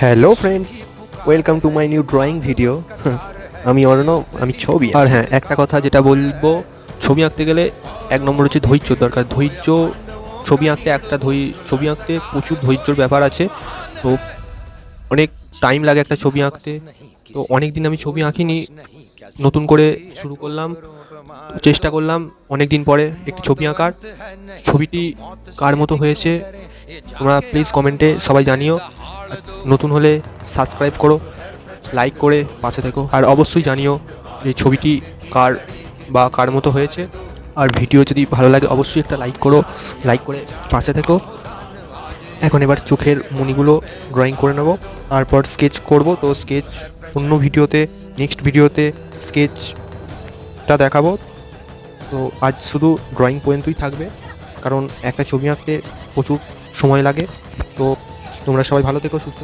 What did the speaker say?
Hello friends, welcome to my new drawing video. আমি অর্ণব, আমি ছবি। আর হ্যাঁ, একটা কথা যেটা বলবো, ছবি আঁকতে গেলে এক নম্বর হচ্ছে ধৈর্য দরকার। ধৈর্য, ছবি আঁকতে প্রচুর ধৈর্যর ব্যাপার আছে। তো অনেক টাইম লাগে একটা ছবি আঁকতে। তো অনেক দিন আমি ছবি আঁকিনি, নতুন করে শুরু করলাম। চেষ্টা করলাম অনেক দিন পরে একটি ছবি আঁকার। ছবিটি কার মতো হয়েছে তোমরা প্লিজ কমেন্টে সবাই জানিও। আর নতুন হলে সাবস্ক্রাইব করো, লাইক করে পাশে থেকো। আর অবশ্যই জানিও যে ছবিটি কার মতো হয়েছে। আর ভিডিও যদি ভালো লাগে অবশ্যই একটা লাইক করো, লাইক করে পাশে থেকো। এখন এবার চোখের মণিগুলো ড্রয়িং করে নেব, তারপর স্কেচ করব। তো স্কেচ অন্য ভিডিওতে, নেক্সট ভিডিওতে স্কেচটা দেখাবো। তো আজ শুধু ড্রয়িং পর্যন্তই থাকবে, কারণ একটা ছবি আঁকতে প্রচুর সময় লাগে। তো তোমরা সবাই ভালো থেকো, সুস্থ